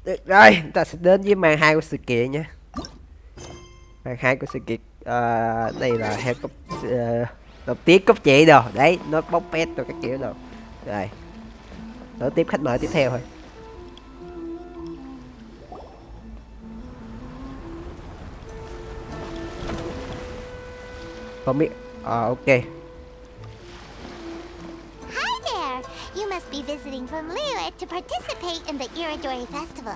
Được rồi, chúng ta sẽ đến với màn 2 của sự kiện nha. Màn 2 của sự kiện đây là theo cấp đầu tiên cấp chị đồ đấy, nó bóc pet rồi các kiểu đồ. Rồi nối tiếp khách mời tiếp theo thôi. Không biết ok. Hi there! You must be visiting from Liyue to participate in the Iridori Festival.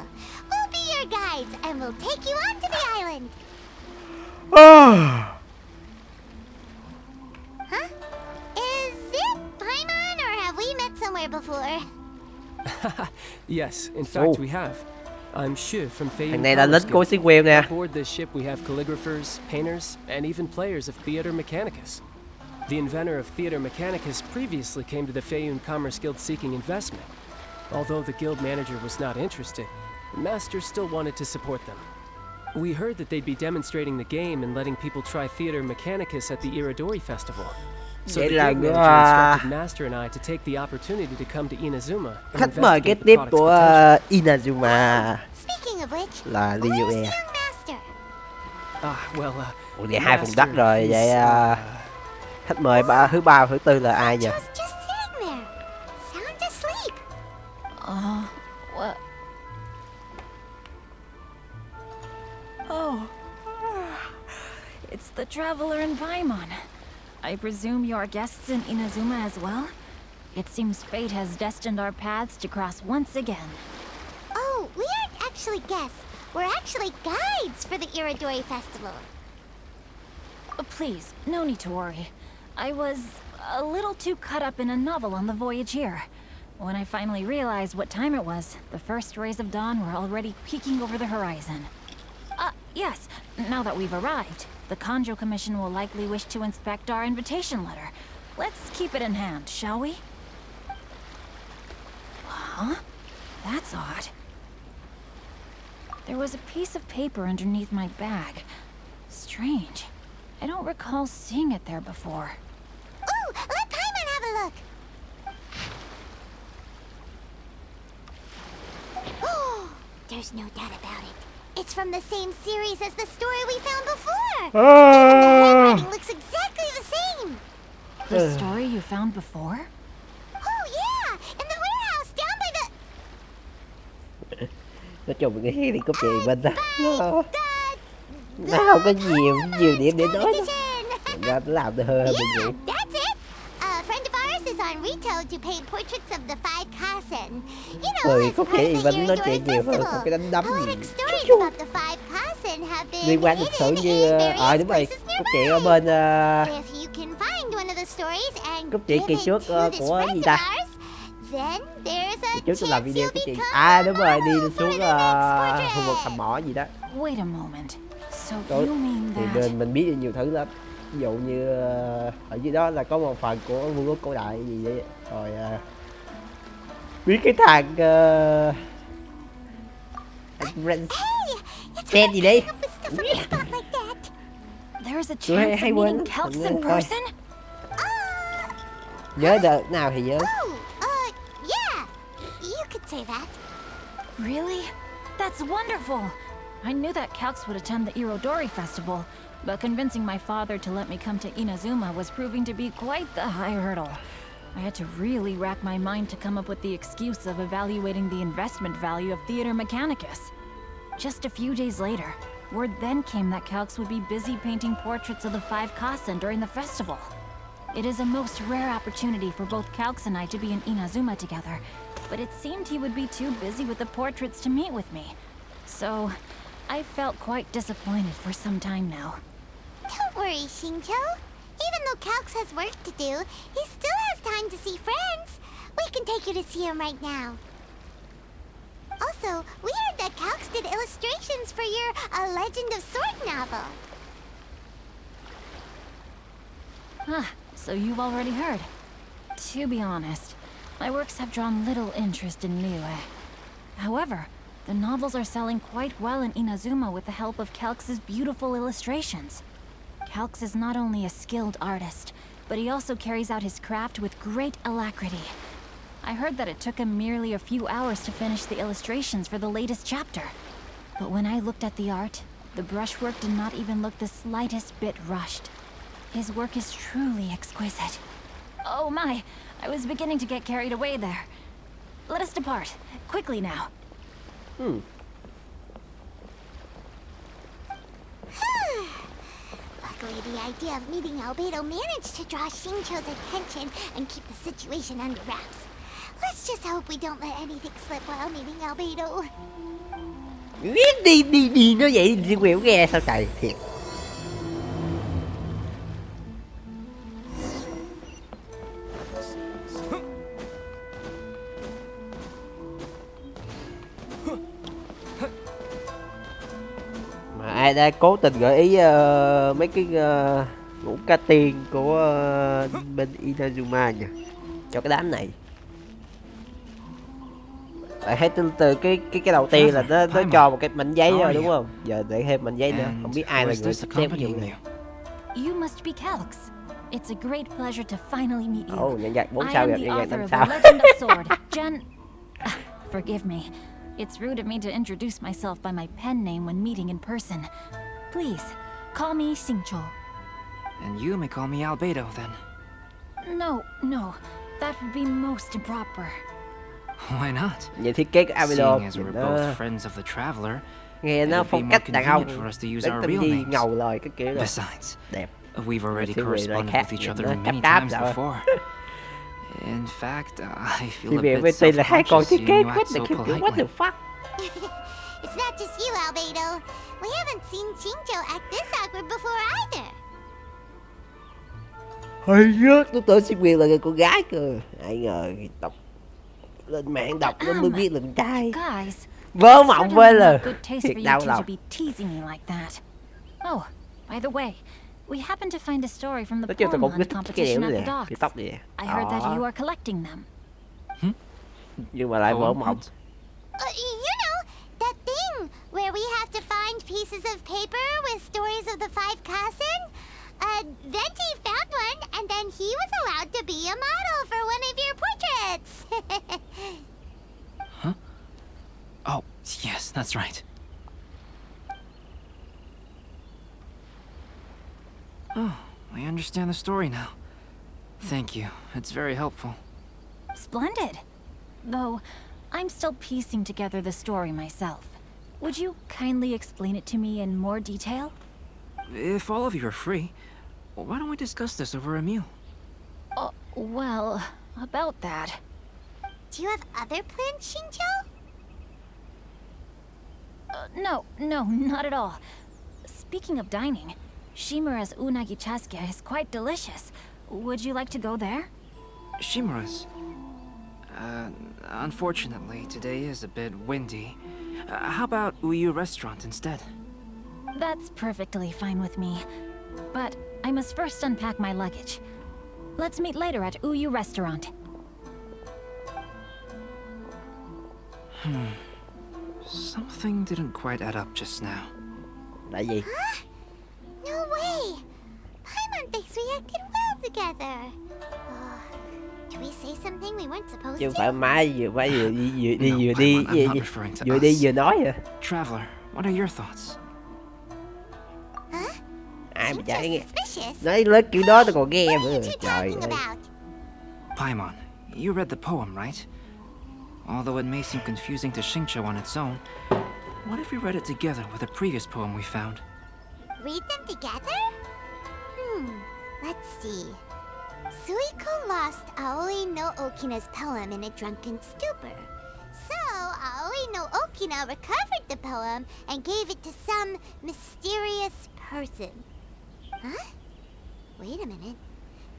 We'll be your guides and we'll take you onto the island. Huh? Is it Paimon or have we met somewhere before? Yes, in fact we have. I'm Shu from Thằng này là lính của Singwell nè. Aboard this ship we have calligraphers, painters, and even players of Theater Mechanicus. The inventor of Theater Mechanicus previously came to the Feiyun Commerce Guild seeking investment. Although the guild manager was not interested, the master still wanted to support them. We heard that they'd be demonstrating the game and letting people try Theater Mechanicus at the Iridori Festival. So the guild manager instructed Master and I to take the opportunity to come to Inazuma. Khách mời kế tiếp của Inazuma là Liyue. Ủa vậy 2 phần đất rồi, vậy khách mời thứ ba thứ tư là ai nhỉ? What? Oh, it's the traveler in Paimon. I presume you are guests in Inazuma as well? It seems fate has destined our paths to cross once again. Oh, we aren't actually guests. We're actually guides for the Iridori Festival. Please, no need to worry. I was a little too caught up in a novel on the voyage here. When I finally realized what time it was, the first rays of dawn were already peeking over the horizon. Yes, now that we've arrived, the Conjo Commission will likely wish to inspect our invitation letter. Let's keep it in hand, shall we? Huh? That's odd. There was a piece of paper underneath my bag. Strange. I don't recall seeing it there before. Ooh, let Paimon have a look! Oh, there's no doubt about it. It's from the same series as the story we found before! Even the handwriting looks exactly the same! The story you found before? Oh yeah! In the warehouse down by the... Nói chung cái đi cúp chị bên đó nó không có nhiều điểm để nói đó. Nó làm tôi hơi bị vậy. That's it! A friend of ours is on Rito to paint portraits of the five Kasen. You know, as part of the Iridori Festival, poetic stories about the five Kasen have been liên quan lịch sử như đúng rồi, cúp chị ở bên If you can find one of the stories and cúp chị kỳ trước của gì ta? then there's a Trước tôi làm chance video you'll của chị. become Đúng rồi, đi part xuống of the next khu vực portrait. hầm mỏ gì đó. Wait a moment. So Rồi, you mean thì that... mình biết được nhiều thứ lắm. Ví dụ như ở dưới đó là có một phần của vương quốc cổ đại gì vậy. Rồi biết cái thằng xem gì đi. There's a chance of meeting Celts in person? Nhớ đợt nào thì nhớ. Yeah, you could say that. Really? That's wonderful! I knew that Calx would attend the Irodori Festival, but convincing my father to let me come to Inazuma was proving to be quite the high hurdle. I had to really rack my mind to come up with the excuse of evaluating the investment value of Theater Mechanicus. Just a few days later, word then came that Calx would be busy painting portraits of the five Kasen during the festival. It is a most rare opportunity for both Calx and I to be in Inazuma together, but it seemed he would be too busy with the portraits to meet with me. So, I felt quite disappointed for some time now. Don't worry, Shinjo. Even though Calx has work to do, he still has time to see friends. We can take you to see him right now. Also, we heard that Calx did illustrations for your A Legend of Sword novel. So you've already heard. To be honest, my works have drawn little interest in Liyue. However, the novels are selling quite well in Inazuma with the help of Calx's beautiful illustrations. Calx is not only a skilled artist, but he also carries out his craft with great alacrity. I heard that it took him merely a few hours to finish the illustrations for the latest chapter. But when I looked at the art, the brushwork did not even look the slightest bit rushed. His work is truly exquisite. Oh my, I was beginning to get carried away there. Let us depart, quickly now. Luckily, the idea of meeting Albedo managed to draw Xingqiu's attention and keep the situation under wraps. Let's just hope we don't let anything slip while meeting Albedo. Đi nó vậy đi quẹo ghe sao trời thiệt. Mà ai đã cố tình gợi ý mấy cái ngũ ca tiên của bên Inazuma nhỉ, cho cái đám này. Bạn thấy từ cái đầu tiên là nó cho một cái mảnh giấy rồi đúng không? Giờ để thêm mảnh giấy nữa, không biết ai là người sắp xếp cái vụ này. You must be Calx. It's a great pleasure to finally meet you. Nhận dạng 4 I sao am gặp the nhận dạng 5 author of sao. The Legend of Sword, Forgive me. It's rude of me to introduce myself by my pen name when meeting in person. Please, call me Xingqiu. And you may call me Albedo then. No, that would be most improper. Why not? Vậy thiết kế của Albedo Seeing as we're both friends of the traveler, nghe nó it'd be phong more cách đàn ông, convenient for us to use đến our tình real đi names. ngầu lời cái kiểu rồi. Besides, Đẹp. we've already Thì người lại corresponded khác, with each nó other many đáp times rồi. before. In fact, I Thì feel a vì bit bên tuy là hai con self-conscious thiết kế seeing you quét act là so kiểu what the politely. fuck. It's not just you, Albedo. We haven't seen Xingqiu act this awkward before either. Hơi rớt, tôi tưởng sinh viên là người con gái cơ. Ai ngờ đọc lên mạng đọc nó mới biết là con trai. Guys, Vớ mộng với certainly là not good taste thiệt for you đau two lòng. to be teasing me like that. Oh, by the way, we happened to find a story from the Nói chung tôi poem cũng hunt thích cái competition kiểu at này, the cái docks. tóc này. I heard that Đó. you are collecting them. Nhưng mà lại vỡ Poem mộng. hunt? You know, that thing where we have to find pieces of paper with stories of the five Kasen? Venti found one, and then he was allowed to be a model for one of your portraits. Huh? Oh, yes, that's right. Oh, I understand the story now. Thank you. It's very helpful. Splendid. Though, I'm still piecing together the story myself. Would you kindly explain it to me in more detail? If all of you are free, why don't we discuss this over a meal? Well, about that. Do you have other plans, Xingqiu? No, not at all. Speaking of dining, Shimura's unagi chasuke is quite delicious. Would you like to go there? Shimura's. Unfortunately, today is a bit windy. How about Uyu Restaurant instead? That's perfectly fine with me. But I must first unpack my luggage. Let's meet later at Uyu Restaurant. Something didn't quite add up just now. Tại gì? No way! Paimon thinks we acted well together. Did we say something we weren't supposed Chứ to? không phải má vừa No, đi I'm not referring to vừa đi us. vừa nói à? Traveler, what are your thoughts? Huh? Ai mà chả Xingqiu's nghe. suspicious. Nói lớn kiểu đó tôi còn nghe What nữa. are you two Trời talking ơi. about? Paimon, you read the poem, right? Although it may seem confusing to Xingqiu on its own, what if we read it together with a previous poem we found? Read them together? Let's see. Suiko lost Aoi no Okina's poem in a drunken stupor. So, Aoi no Okina recovered the poem and gave it to some mysterious person. Huh? Wait a minute.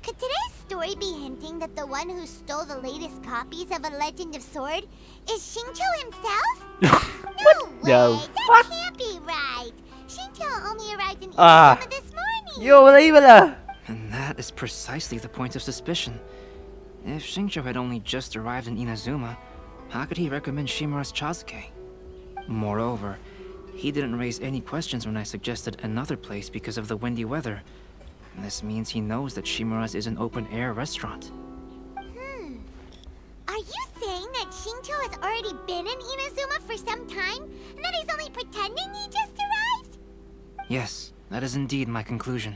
Could today's story be hinting that the one who stole the latest copies of A Legend of Sword is Xingqiu himself? No way! the That can't be right! Xingqiu only arrived in Ah. Inazuma this morning! Vô lý bây giờ. And that is precisely the point of suspicion. If Xingqiu had only just arrived in Inazuma, how could he recommend Shimura's Chasuke? Moreover, he didn't raise any questions when I suggested another place because of the windy weather. This means he knows that Shimura's is an open-air restaurant. Are Are you saying that Shincho has already been in Inazuma for some time, and that he's only pretending he just arrived? Yes, that is indeed my conclusion.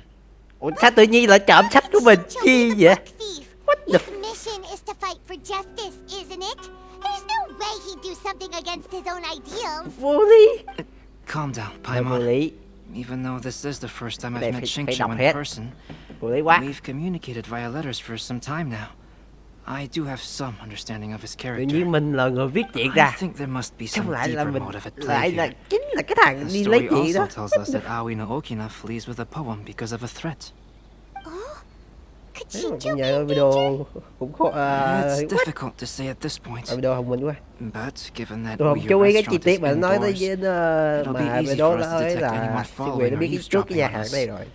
Ủa sao tự nhiên lại trộm sách của mình Shincho chi be the vậy? book thief. What the His mission is to fight for justice, isn't it? There's no way he'd do something against his own ideals. Vô lý. Calm down, Vô Paimon. lý. Even though this is the first time Đây I've met phải Shincho đọc in hết. person, Vô lý quá. we've communicated via letters for some time now. I do have some understanding of his Tự character. nhiên mình là người viết chuyện I ra. think there must be Không some lại là deeper mình motive at play lại là here. chính là cái thằng The đi lấy story chuyện also đó. tells us that Aoi no Okina flees with a poem because of a threat. Could Nếu mà Shincho cũng be nhờ in video danger? cũng khó It's what? difficult to say at this point, Video thông minh quá. but given that Tôi không Uyu chú ý cái chi restaurant tiết is mà nó nói tới indoors, với it'll be mà easy video for đó us to ấy detect là anyone xin quyền nó following or biết trước cái nhà eavesdropping on hàng us. đây rồi.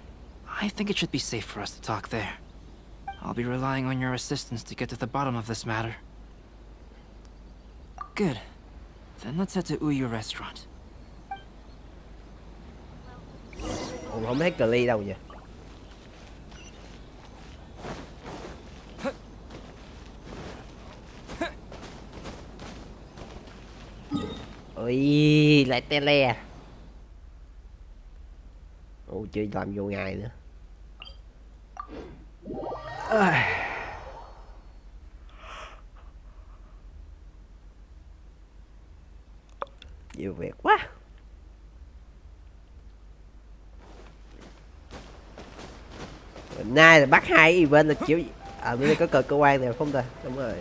I think it should be safe for us to talk there. I'll be relying on your assistance to get to the bottom of this matter. Good. Then let's head to Uyu restaurant. Ủa, không thấy Cli đâu vậy? Ôi, lại tele. Ồ, chưa làm vô ngày nữa. Nhiều việc quá. Bữa nay là bắt 2 event là kiểu ở bên đây có cờ cơ quan này không ta? Đúng rồi.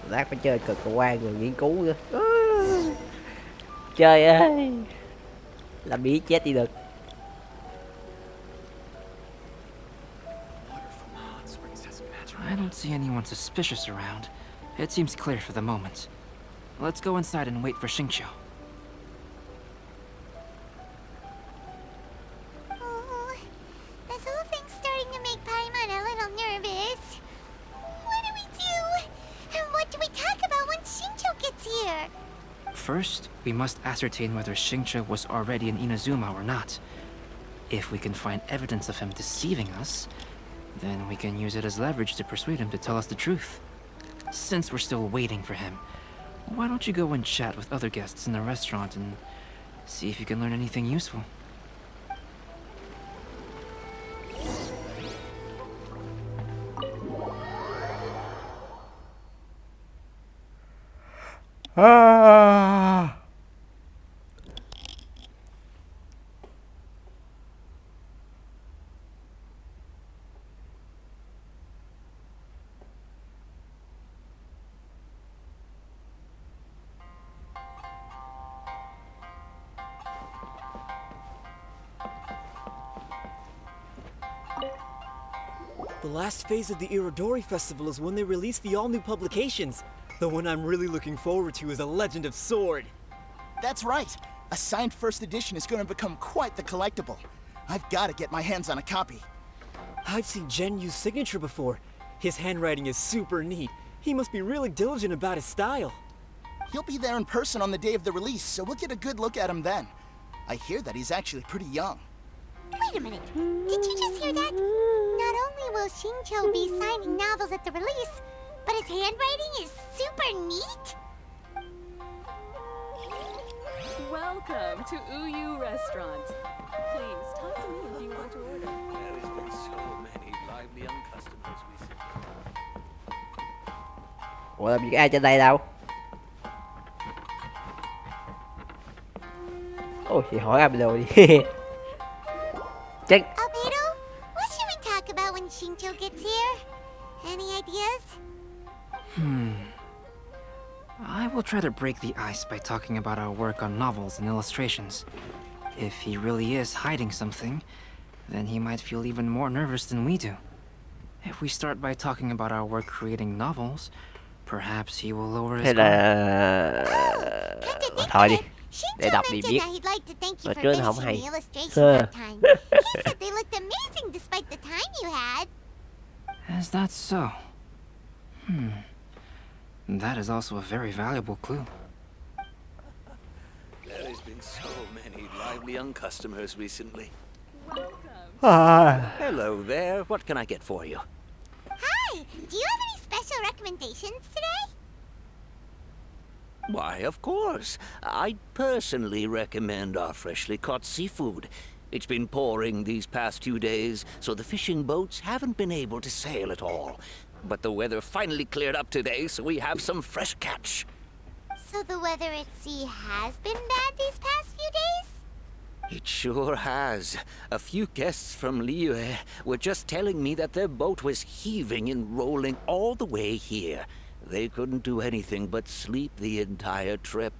Lát phải chơi cờ cơ quan rồi nghiên cứu nữa. Trời ơi. Làm bí chết đi được. I don't see anyone suspicious around. It seems clear for the moment. Let's go inside and wait for Xingqiu. Oh, this whole thing's starting to make Paimon a little nervous. What do we do? And what do we talk about when Shincho gets here? First, we must ascertain whether Xingqiu was already in Inazuma or not. If we can find evidence of him deceiving us, then we can use it as leverage to persuade him to tell us the truth. Since we're still waiting for him, why don't you go and chat with other guests in the restaurant and see if you can learn anything useful? The last phase of the Irodori Festival is when they release the all-new publications. The one I'm really looking forward to is A Legend of Sword. That's right. A signed first edition is going to become quite the collectible. I've got to get my hands on a copy. I've seen Genyu's signature before. His handwriting is super neat. He must be really diligent about his style. He'll be there in person on the day of the release, so we'll get a good look at him then. I hear that he's actually pretty young. Wait a minute. Did you just hear that? Not only will Shincho be signing novels at the release, but his handwriting is super neat. Welcome to Uyu Restaurant. Please talk to me if you want to order. There has been so many lively young customers recently. Ủa làm gì có ai trên đây đâu? Ôi thì hỏi Abdo đi. Chắc Albedo, what should we talk about when Shincho gets here? Any ideas? I will try to break the ice by talking about our work on novels and illustrations. If he really is hiding something, then he might feel even more nervous than we do. If we start by talking about our work creating novels, perhaps he will lower his hay guard. là Come to think thôi of đi. it, Để Shincho đọc đi mentioned biết. that he'd like to thank you Nói for trước không finishing hay. the illustrations that time. He said they looked amazing despite the time you had. Is that so? That is also a very valuable clue. There has been so many lively young customers recently. Hello there. What can I get for you? Hi, do you have any special recommendations today? Why, of course. I'd personally recommend our freshly caught seafood. It's been pouring these past few days, so the fishing boats haven't been able to sail at all. But the weather finally cleared up today, so we have some fresh catch. So the weather at sea has been bad these past few days? It sure has. A few guests from Liyue were just telling me that their boat was heaving and rolling all the way here. They couldn't do anything but sleep the entire trip.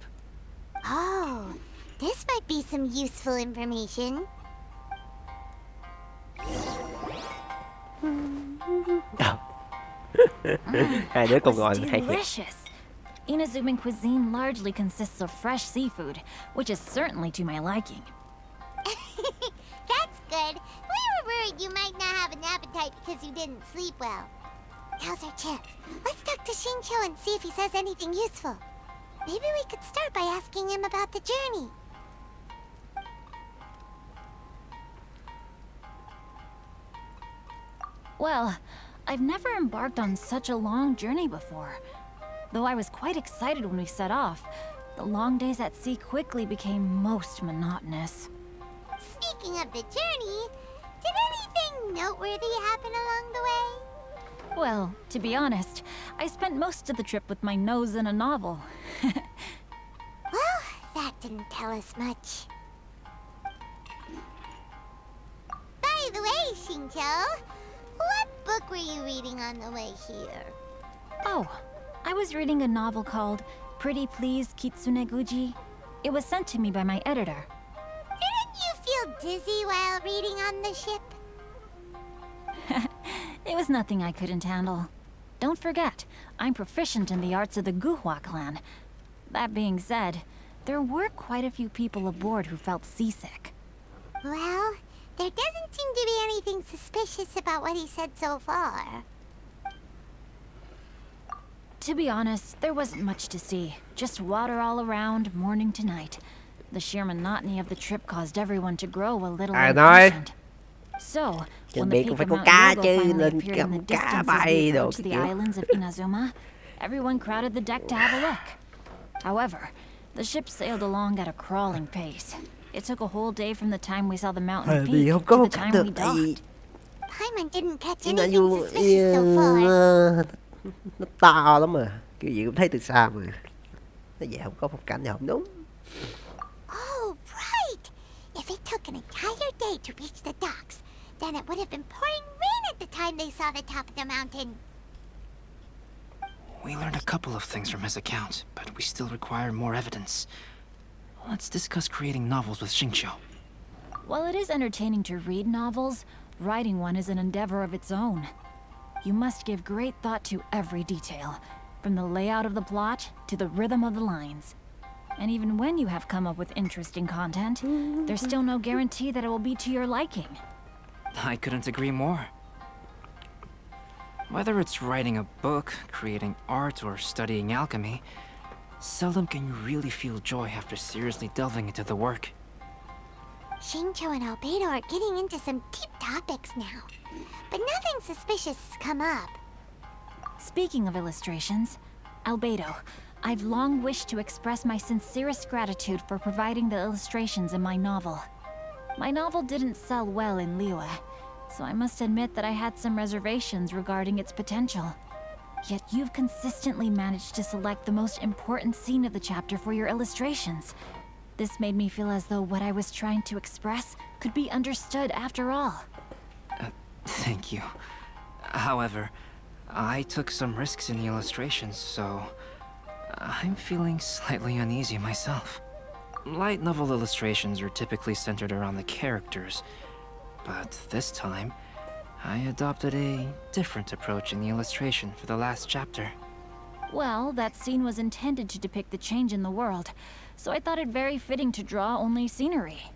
Oh, this might be some useful information. Hai đứa cùng Was ngồi hay thiệt. delicious. Inazuman cuisine largely consists of fresh seafood, which is certainly to my liking. That's good. We were worried you might not have an appetite because you didn't sleep well. Now's our chance. Let's talk to Shincho and see if he says anything useful. Maybe we could start by asking him about the journey. Well, I've never embarked on such a long journey before. Though I was quite excited when we set off, the long days at sea quickly became most monotonous. Speaking of the journey, did anything noteworthy happen along the way? Well, to be honest, I spent most of the trip with my nose in a novel. Well, that didn't tell us much. By the way, Shincho, what book were you reading on the way here? Oh, I was reading a novel called Pretty Please Kitsune Guji. It was sent to me by my editor. Didn't you feel dizzy while reading on the ship? It was nothing I couldn't handle. Don't forget, I'm proficient in the arts of the Guhua clan. That being said, there were quite a few people aboard who felt seasick. Well, there doesn't seem to be anything suspicious about what he said so far. To be honest, there wasn't much to see. Just water all around, morning to night. The sheer monotony of the trip caused everyone to grow a little impatient. So, when the Trên biển cũng peak phải of có Mount cá Yogo chứ, finally lên appeared in the cầm cá distance as bay we đồ approached the kiểu. islands of Inazuma, everyone crowded the deck to have a look. However, the ship sailed along at a crawling pace. It took a whole day from the time we saw the mountain Vì peak không to có the một cách time we được tại vì docked. Paimon didn't catch nó anything vô suspicious so far. nó to lắm mà, kiểu gì cũng thấy từ xa mà. Nó vậy không có phong cảnh thì không đúng. Oh, right! If it took an entire day to reach the docks, then it would have been pouring rain at the time they saw the top of the mountain. We learned a couple of things from his account, but we still require more evidence. Let's discuss creating novels with Shincho. While it is entertaining to read novels, writing one is an endeavor of its own. You must give great thought to every detail, from the layout of the plot to the rhythm of the lines. And even when you have come up with interesting content, there's still no guarantee that it will be to your liking. I couldn't agree more. Whether it's writing a book, creating art, or studying alchemy, seldom can you really feel joy after seriously delving into the work. Shincho and Albedo are getting into some deep topics now, but nothing suspicious has come up. Speaking of illustrations, Albedo, I've long wished to express my sincerest gratitude for providing the illustrations in my novel. My novel didn't sell well in Liyue, so I must admit that I had some reservations regarding its potential. Yet you've consistently managed to select the most important scene of the chapter for your illustrations. This made me feel as though what I was trying to express could be understood after all. Thank you. However, I took some risks in the illustrations, so I'm feeling slightly uneasy myself. Light novel illustrations are typically centered around the characters, but this time, I adopted a different approach in the illustration for the last chapter. Well, that scene was intended to depict the change in the world, so I thought it very fitting to draw only scenery.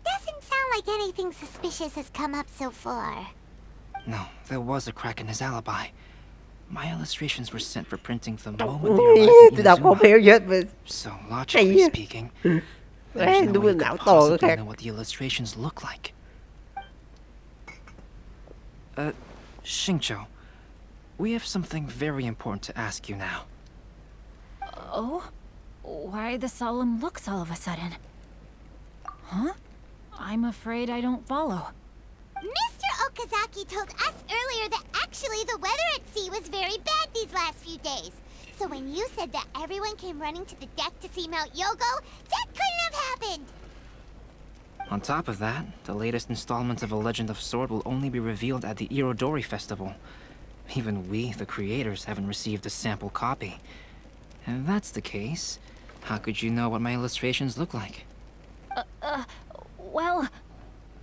Doesn't sound like anything suspicious has come up so far. No, there was a crack in his alibi. My illustrations were sent for printing the moment they arrived Tôi in đọc không Inazuma. hiểu gì hết mà. So, logically Hay á. speaking, Đấy, there's no đúng way là you não could to cái possibly khác. know what the illustrations look like. Shincho, we have something very important to ask you now. Oh? Why the solemn looks all of a sudden? Huh? I'm afraid I don't follow. Mr. Okazaki told us earlier that actually the weather at sea was very bad these last few days. So when you said that everyone came running to the deck to see Mount Yogo, that couldn't have happened! On top of that, the latest installment of A Legend of Sword will only be revealed at the Irodori Festival. Even we, the creators, haven't received a sample copy. If that's the case, how could you know what my illustrations look like? Well...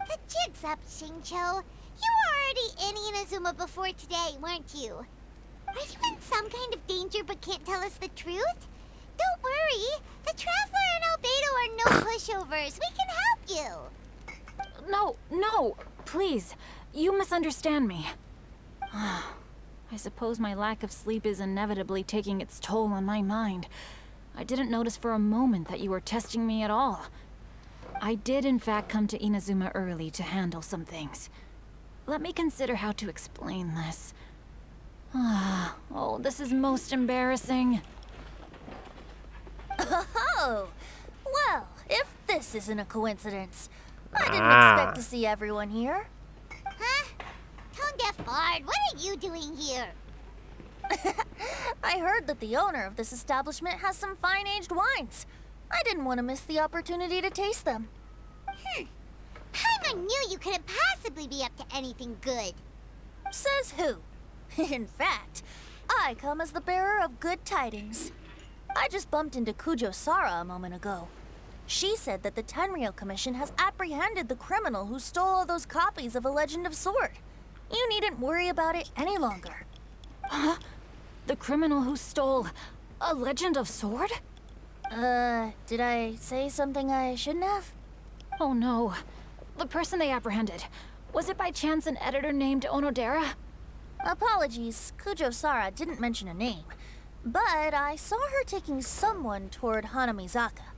The jig's up, Xingqiu. You were already in Inazuma before today, weren't you? Are you in some kind of danger but can't tell us the truth? Don't worry. The Traveler and Albedo are no pushovers. We can help you. No, please. You misunderstand me. I suppose my lack of sleep is inevitably taking its toll on my mind. I didn't notice for a moment that you were testing me at all. I did in fact come to Inazuma early to handle some things. Let me consider how to explain this. Oh, this is most embarrassing. Oh, well, if this isn't a coincidence, I didn't expect to see everyone here. Huh? Tone-deaf bard, what are you doing here? I heard that the owner of this establishment has some fine-aged wines. I didn't want to miss the opportunity to taste them. Paimon knew you couldn't possibly be up to anything good. Says who? In fact, I come as the bearer of good tidings. I just bumped into Kujo Sara a moment ago. She said that the Tenryou Commission has apprehended the criminal who stole all those copies of A Legend of Sword. You needn't worry about it any longer. Huh? The criminal who stole A Legend of Sword? Did I say something I shouldn't have? Oh no. The person they apprehended. Was it by chance an editor named Onodera? Apologies, Kujo Sara didn't mention a name. But I saw her taking someone toward Hanamizaka.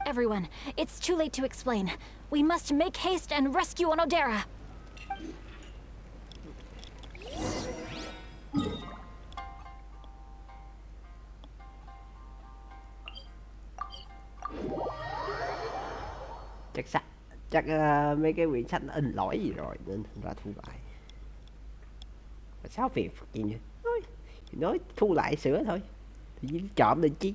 Everyone, it's too late to explain. We must make haste and rescue Onodera. Chắc mấy cái quyển sách nó in lỗi gì rồi nên thành ra thu lại. Mà sao phiền phức gì nhỉ? Nói thu lại sửa thôi. Thì trộm lên chi.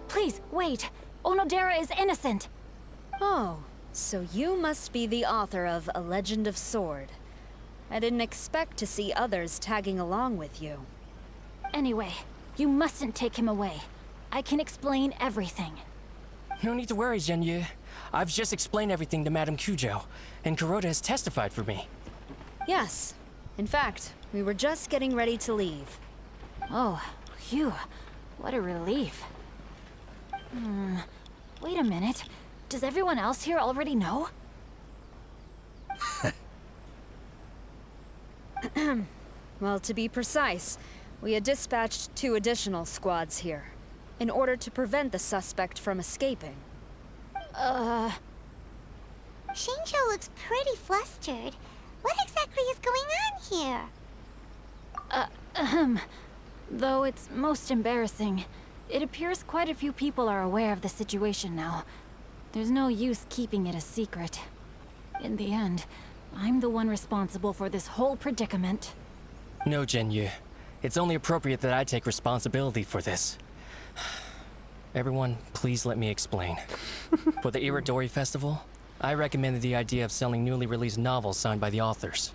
Please, wait. Onodera is innocent. Oh, so you must be the author of A Legend of Sword. I didn't expect to see others tagging along with you. Anyway, you mustn't take him away. I can explain everything. No need to worry, Zhenyu. I've just explained everything to Madame Kujo, and Kuroda has testified for me. Yes. In fact, we were just getting ready to leave. Oh, phew. What a relief. Wait a minute. Does everyone else here already know? Well, to be precise, we had dispatched 2 additional squads here, in order to prevent the suspect from escaping. Xingqiu looks pretty flustered. What exactly is going on here? Though it's most embarrassing, it appears quite a few people are aware of the situation now. There's no use keeping it a secret. In the end, I'm the one responsible for this whole predicament. No, Zhenyu. It's only appropriate that I take responsibility for this. Everyone, please let me explain. For the Irodori Festival, I recommended the idea of selling newly released novels signed by the authors.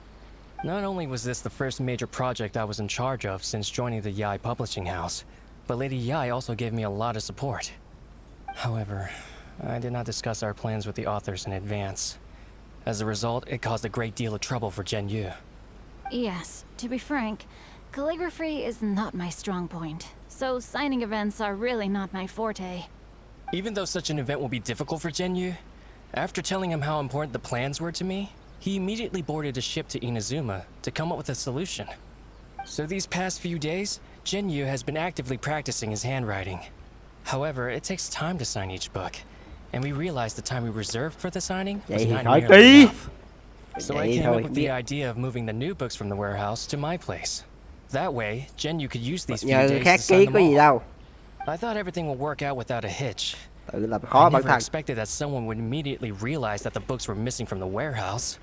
Not only was this the first major project I was in charge of since joining the Yae publishing house, but Lady Yae also gave me a lot of support. However, I did not discuss our plans with the authors in advance. As a result, it caused a great deal of trouble for Zhenyu. Yes, to be frank, calligraphy is not my strong point, so signing events are really not my forte. Even though such an event will be difficult for Zhenyu, after telling him how important the plans were to me, he immediately boarded a ship to Inazuma to come up with a solution. So these past few days, Genyu has been actively practicing his handwriting. However, it takes time to sign each book, and we realized the time we reserved for the signing was not nearly enough. So I came up with the idea of moving the new books from the warehouse to my place. That way, Genyu could use these few days to sign them all. I thought everything would work out without a hitch. I never expected that someone would immediately realize that the books were missing from the warehouse.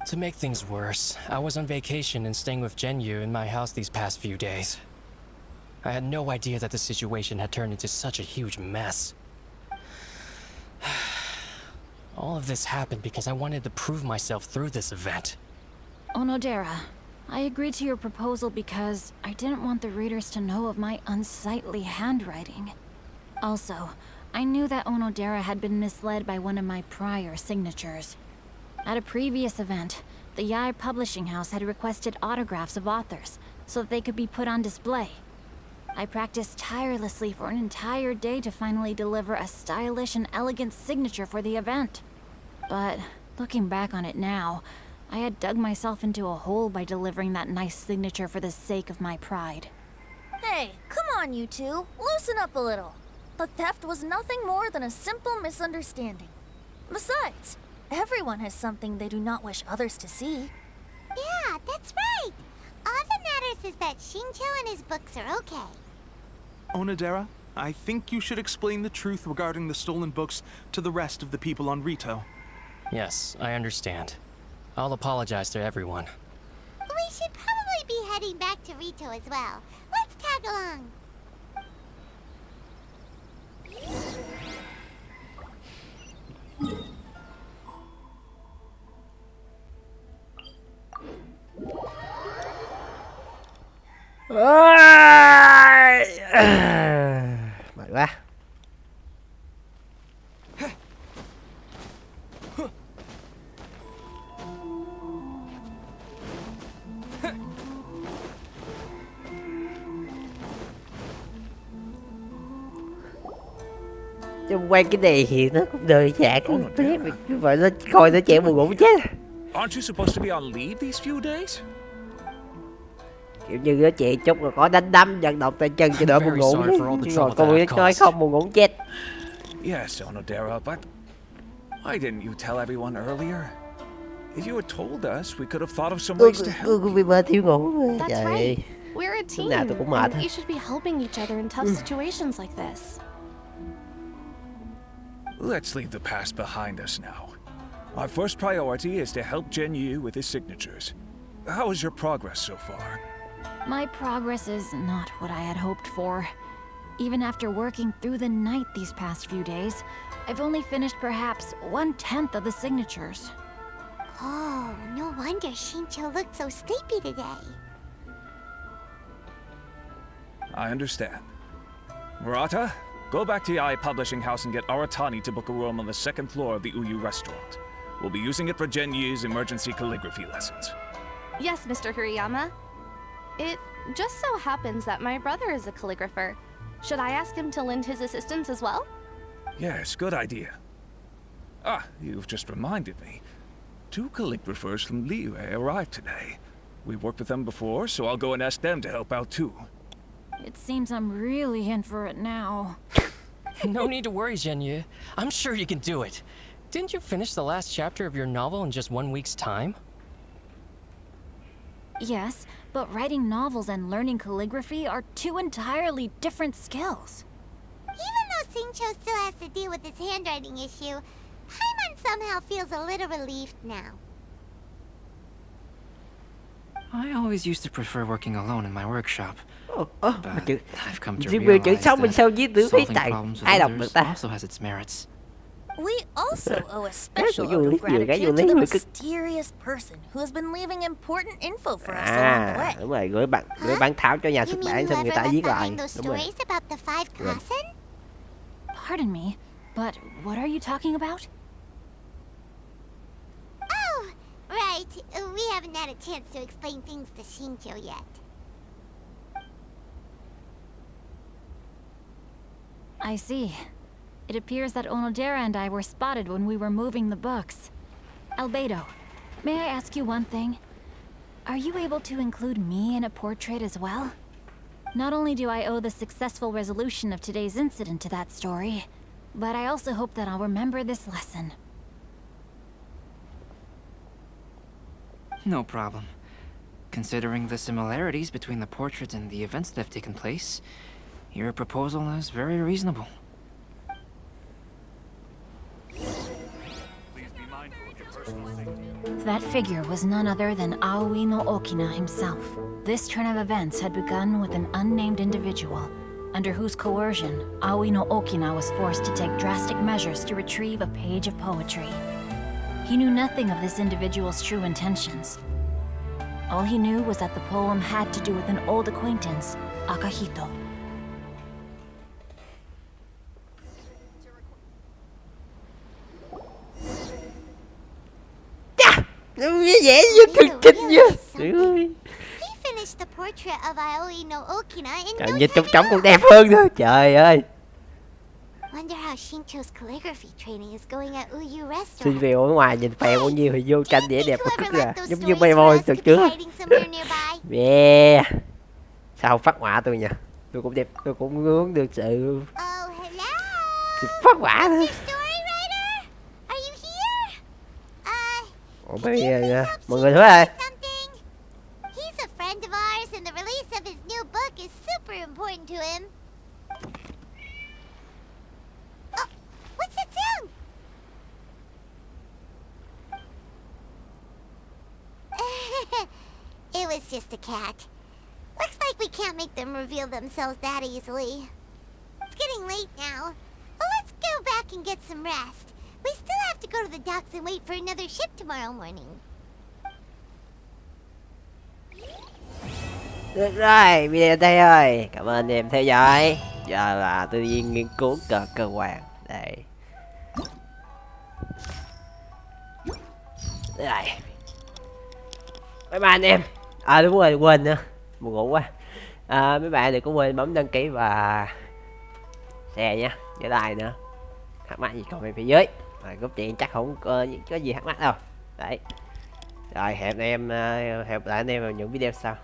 To make things worse, I was on vacation and staying with Genyu in my house these past few days. I had no idea that the situation had turned into such a huge mess. All of this happened because I wanted to prove myself through this event. Onodera, I agreed to your proposal because I didn't want the readers to know of my unsightly handwriting. Also, I knew that Onodera had been misled by one of my prior signatures. At a previous event, the Yae publishing house had requested autographs of authors so that they could be put on display. I practiced tirelessly for an entire day to finally deliver a stylish and elegant signature for the event. But looking back on it now, I had dug myself into a hole by delivering that nice signature for the sake of my pride. Hey, come on, you two. Loosen up a little. The theft was nothing more than a simple misunderstanding. Besides, everyone has something they do not wish others to see. Yeah, that's right. All that matters is that Shincho and his books are okay. Onodera, I think you should explain the truth regarding the stolen books to the rest of the people on Rito. Yes, I understand. I'll apologize to everyone. We should probably be heading back to Rito as well. Let's tag along. Mệt quá. Trong quanh cái này thì nó cũng đơn giản, cũng biết vậy nó coi nó chạy buồn ngủ chết. Aren't you supposed to be on leave these few days? Kiểu như nó chạy chút rồi có đánh đấm vận động tay chân cho đỡ buồn ngủ. Chứ rồi cô nói không buồn ngủ chết. Yes, Onodera, but why didn't you tell everyone earlier? If you had told us, we could have thought of some ways to help. Vì mơ thiếu ngủ. That's right. We're a team, nào tôi cũng mệt. and we should be helping each other in tough situations like this. Let's leave the past behind us now. Our first priority is to help Genyu with his signatures. How is your progress so far? My progress is not what I had hoped for. Even after working through the night these past few days, I've only finished perhaps 1/10 of the signatures. Oh, no wonder Shincho looked so sleepy today. I understand. Murata, go back to Yae Publishing House and get Aratani to book a room on the second floor of the Uyu restaurant. We'll be using it for Genyu's emergency calligraphy lessons. Yes, Mr. Hirayama. It just so happens that my brother is a calligrapher. Should I ask him to lend his assistance as well? Yes, good idea. Ah, you've just reminded me. 2 calligraphers from Liyue arrived today. We've worked with them before, so I'll go and ask them to help out too. It seems I'm really in for it now. No need to worry, Genyu. I'm sure you can do it. Didn't you finish the last chapter of your novel in just 1 week's time? Yes, but writing novels and learning calligraphy are 2 entirely different skills. Even though Shincho still has to deal with his handwriting issue, Paimon somehow feels a little relieved now. I always used to prefer working alone in my workshop. But I've come to chữ realize xong mình sao viết tướng phí solving tài problems ai with đọc được others ta. also has its merits. We also owe a special Ủa, ode of vừa gratitude vừa to the cứ- mysterious person who has been leaving important info for us along the way. Đúng rồi, gửi bản thảo cho nhà You xuất mean bản xong người whoever ta left viết lại. behind those Đúng rồi. stories about the 5 Klassen? Pardon me, but what are you talking about? Oh, right. We haven't had a chance to explain things to Shincho yet. I see. It appears that Onodera and I were spotted when we were moving the books. Albedo, May I ask you one thing? Are you able to include me in a portrait as well? Not only do I owe the successful resolution of today's incident to that story, but I also hope that I'll remember this lesson. No problem. Considering the similarities between the portrait and the events that have taken place, your proposal is very reasonable. That figure was none other than Aoi no Okina himself. This turn of events had begun with an unnamed individual, under whose coercion, Aoi no Okina was forced to take drastic measures to retrieve a page of poetry. He knew nothing of this individual's true intentions. All he knew was that the poem had to do with an old acquaintance, Akahito. Dễ như cực kinh nha. He finished the portrait of Aoi no Okina in Cảm no giác time trống at còn all. đẹp hơn nữa. Trời ơi. Wonder how Shincho's calligraphy training is going at Uyu Xin Restaurant. về ở ngoài nhìn phèo bao nhiêu thì vô tranh dễ đẹp một chút ra. Giống như mây môi từ trước. Yeah. Sao không phát họa tôi nhỉ? Tôi cũng đẹp, tôi cũng muốn được sự phát họa nữa. Ủa mọi người nói ơi. He's a friend of ours and the release of his new book is super important to him. Oh, what's that sound? It was just a cat. Looks like we can't make them reveal themselves that easily. It's getting late now. Well, let's go back and get some rest. We still have to go to the docks and wait for another ship tomorrow morning. Được rồi, video đây rồi. Cảm ơn anh em theo dõi. Giờ là tôi đi nghiên cứu cơ quan. Đây. Rồi. Bye bye anh em. À đúng rồi, quên nữa. Buồn ngủ quá. Mấy bạn đừng có quên bấm đăng ký và share nha. Với like nữa. Thắc mắc gì comment phía dưới. Rồi group chuyện chắc không có gì thắc mắc đâu. Đấy. Rồi hẹn lại anh em vào những video sau.